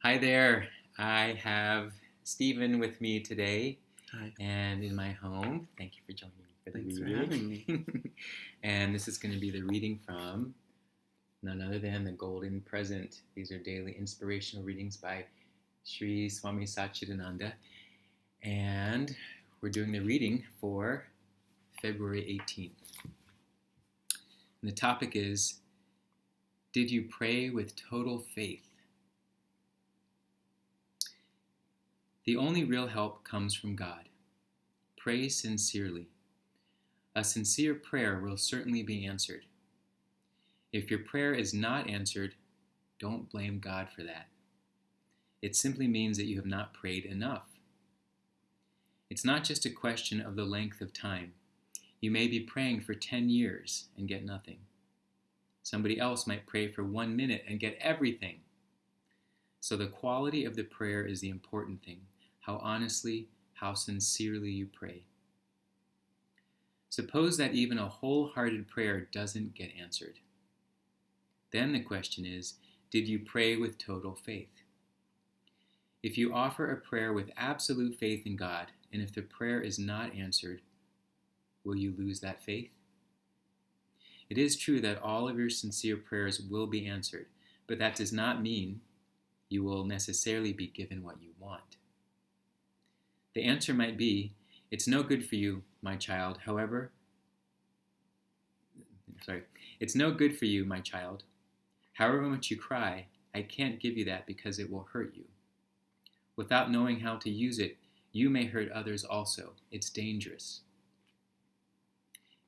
Hi there. I have Stephen with me today Hi. and in my home. Thank you for joining me for the Thanks for reading. having me. And this is going to be the reading from none other than the Golden Present. These are daily inspirational readings by Sri Swami Satchidananda. And we're doing the reading for February 18th. And the topic is, did you pray with total faith? The only real help comes from God. Pray sincerely. A sincere prayer will certainly be answered. If your prayer is not answered, don't blame God for that. It simply means that you have not prayed enough. It's not just a question of the length of time. You may be praying for 10 years and get nothing. Somebody else might pray for 1 minute and get everything. So the quality of the prayer is the important thing. How honestly, how sincerely you pray. Suppose that even a wholehearted prayer doesn't get answered. Then the question is, did you pray with total faith? If you offer a prayer with absolute faith in God, and if the prayer is not answered, will you lose that faith? It is true that all of your sincere prayers will be answered, but that does not mean you will necessarily be given what you want. The answer might be, it's no good for you, my child. It's no good for you, my child. However much you cry, I can't give you that because it will hurt you. Without knowing how to use it, you may hurt others also. It's dangerous.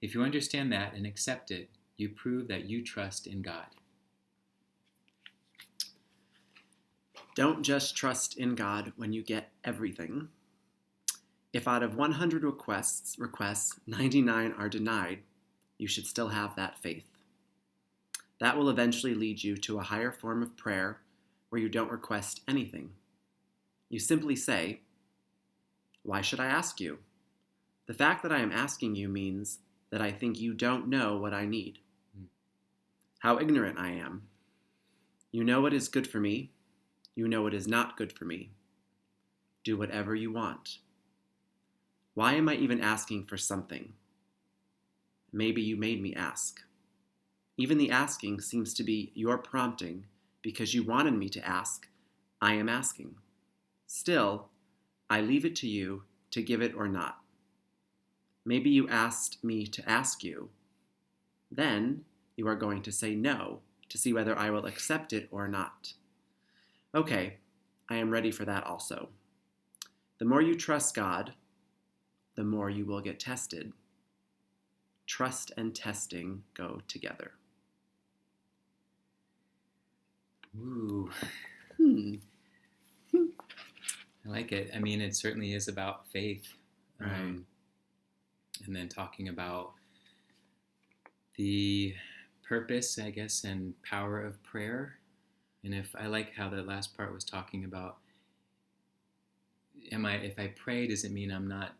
If you understand that and accept it, you prove that you trust in God. Don't just trust in God when you get everything. If out of 100 requests, 99 are denied, you should still have that faith. That will eventually lead you to a higher form of prayer where you don't request anything. You simply say, "Why should I ask you? The fact that I am asking you means that I think you don't know what I need. How ignorant I am. You know what is good for me. You know what is not good for me. Do whatever you want. Why am I even asking for something? Maybe you made me ask. Even the asking seems to be your prompting because you wanted me to ask. I am asking. Still, I leave it to you to give it or not. Maybe you asked me to ask you. Then you are going to say no to see whether I will accept it or not. Okay, I am ready for that also. The more you trust God, the more you will get tested. Trust and testing go together." Ooh, Hmm. I like it. I mean, it certainly is about faith. Right. And then talking about the purpose, I guess, and power of prayer. And if I like how the last part was talking about, if I pray, does it mean I'm not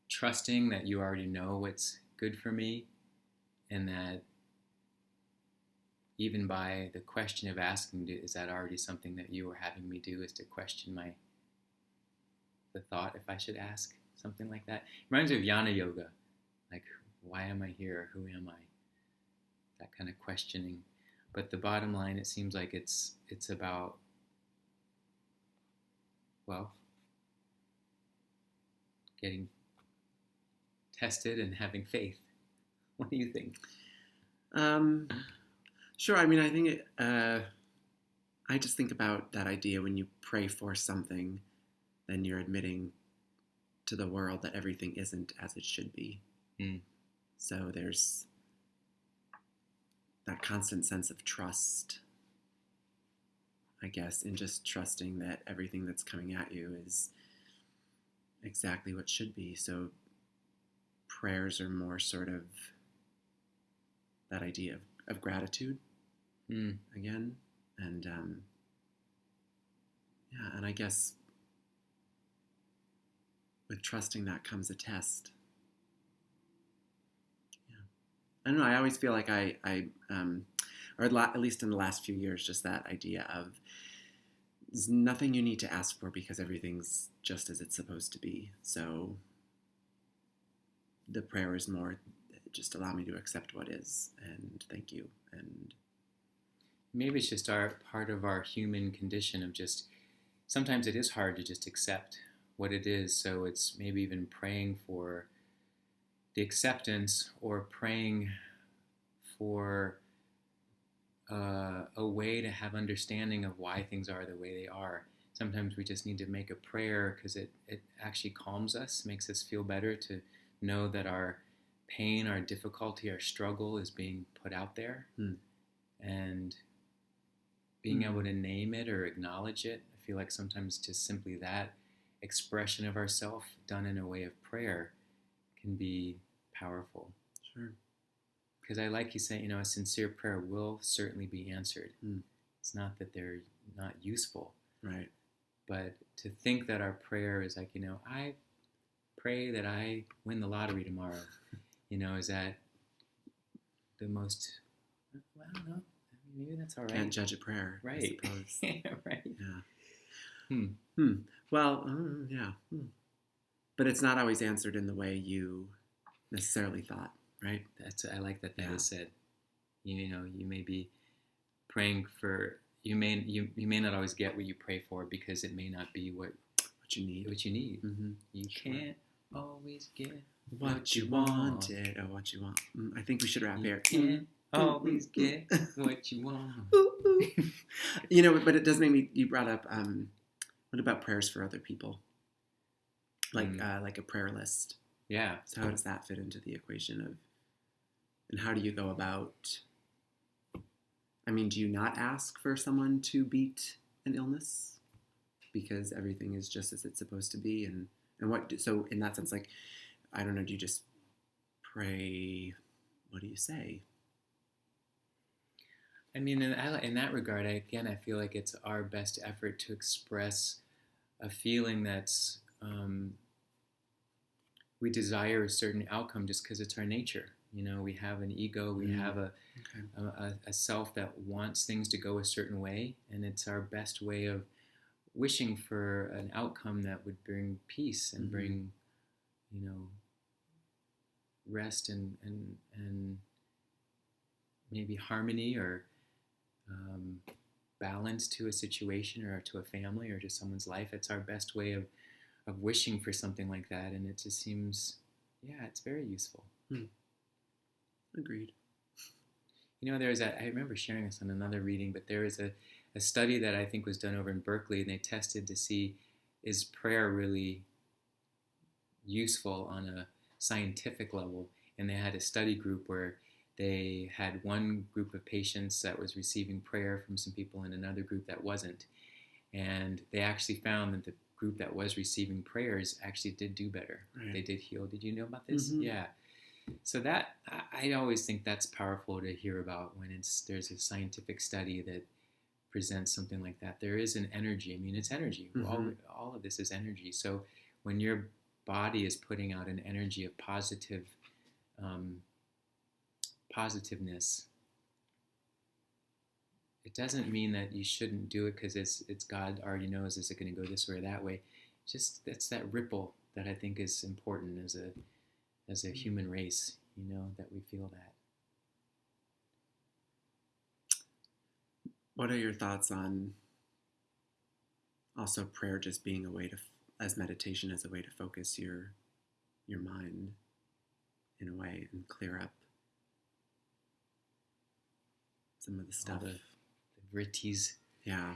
trusting that you already know what's good for me, and that even by the question of asking, is that already something that you are having me do, is to question the thought if I should ask something like that. It reminds me of Jnana Yoga, like, why am I here? Who am I? That kind of questioning. But the bottom line, it seems like it's about, well, getting tested and having faith. What do you think? Sure. I mean, I think I just think about that idea when you pray for something, then you're admitting to the world that everything isn't as it should be. Mm. So there's that constant sense of trust, I guess, in just trusting that everything that's coming at you is exactly what should be. So prayers are more sort of that idea of gratitude again. And yeah, and I guess with trusting that comes a test. Yeah. I don't know, I always feel like or at least in the last few years, just that idea of There's nothing you need to ask for because everything's just as it's supposed to be. So the prayer is more, just allow me to accept what is, and thank you. And maybe it's just our part of our human condition of just sometimes it is hard to just accept what it is. So it's maybe even praying for the acceptance or praying for a way to have understanding of why things are the way they are. Sometimes we just need to make a prayer because it actually calms us, makes us feel better to know that our pain, our difficulty, our struggle is being put out there. And being able to name it or acknowledge it. I feel like sometimes just simply that expression of ourself done in a way of prayer can be powerful. Sure. Because I like you saying, a sincere prayer will certainly be answered. It's not that they're not useful. Right. But to think that our prayer is like, I pray that I win the lottery tomorrow, is that the most, I don't know. Maybe that's all right. Can't judge a prayer, right? I suppose. Right. Yeah. Well, yeah. But it's not always answered in the way you necessarily thought, right? I like that is said. You may be praying for you may not always get what you pray for because it may not be what you need. Mm-hmm. You can't always get what you wanted or what you want. I think we should wrap here. Can't always get what you want. But it does make me. You brought up. What about prayers for other people? Like a prayer list. Yeah. So how does that fit into the equation of? And how do you go about? I mean, do you not ask for someone to beat an illness because everything is just as it's supposed to be? And what? So in that sense, like, I don't know. Do you just pray? What do you say? I mean, in that regard, I feel like it's our best effort to express a feeling that's we desire a certain outcome just because it's our nature. We have an ego, we have a self that wants things to go a certain way, and it's our best way of wishing for an outcome that would bring peace and bring, rest and maybe harmony or balance to a situation or to a family or to someone's life. It's our best way of wishing for something like that, and it just seems, it's very useful. Agreed. I remember sharing this on another reading, but there is a study that I think was done over in Berkeley, and they tested to see, is prayer really useful on a scientific level? And they had a study group where they had one group of patients that was receiving prayer from some people and another group that wasn't. And they actually found that the group that was receiving prayers actually did do better. Right. They did heal. Did you know about this? Mm-hmm. Yeah. So that, I always think that's powerful to hear about when there's a scientific study that presents something like that. There is an energy. I mean, it's energy. Mm-hmm. All of this is energy. So when your body is putting out an energy of positiveness, it doesn't mean that you shouldn't do it because it's God already knows, is it going to go this way or that way. Just that's that ripple that I think is important as a human race, that we feel that. What are your thoughts on also prayer just being a way to, as meditation, as a way to focus your mind in a way and clear up some of the stuff? The vrittis. Yeah.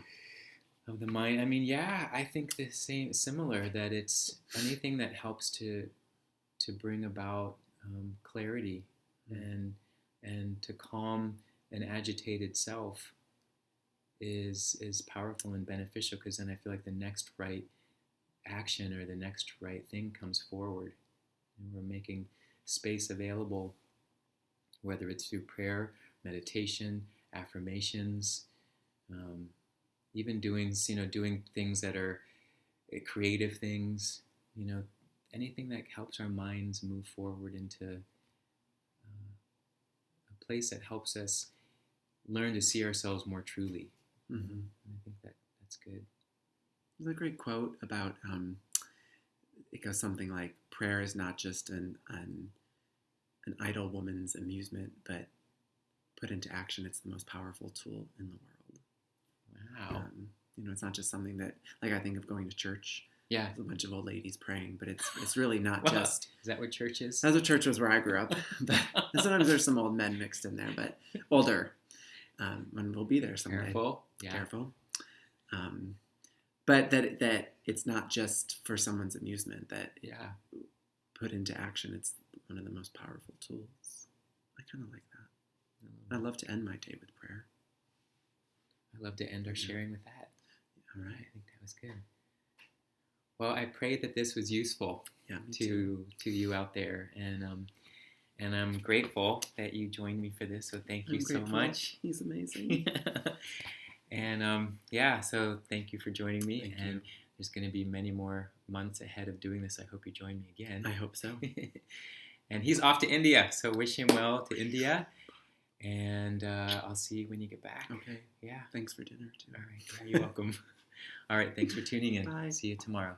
Of the mind. I mean, I think the similar, that it's anything that helps to bring about clarity and to calm an agitated self is powerful and beneficial, because then I feel like the next right action or the next right thing comes forward. And we're making space available, whether it's through prayer, meditation, affirmations, even doing things that are creative things, anything that helps our minds move forward into a place that helps us learn to see ourselves more truly. Mm-hmm. I think that's good. There's a great quote about it goes something like, "Prayer is not just an idle woman's amusement, but put into action, it's the most powerful tool in the world." Wow. It's not just something that, like, I think of going to church. Yeah. There's a bunch of old ladies praying, but it's really not Well, just. Is that what church is? That's what church was where I grew up. But sometimes there's some old men mixed in there, but older. And we'll be there someday. Careful. Yeah. Careful. But that it's not just for someone's amusement, that Yeah. put into action, it's one of the most powerful tools. I kind of like that. I love to end my day with prayer. I love to end our sharing with that. All I right. think that was good. Well, I pray that this was useful Yeah, me too. to you out there, and I'm grateful that you joined me for this. So thank you I'm so grateful. much. He's amazing. And so thank you for joining me. Thank and you. there's going to be many more months ahead of doing this. I hope you join me again. I hope so. And he's off to India, so wish him well to India. And I'll see you when you get back. Okay. Yeah. Thanks for dinner, too. All right. You're welcome. All right. Thanks for tuning in. Bye. See you tomorrow.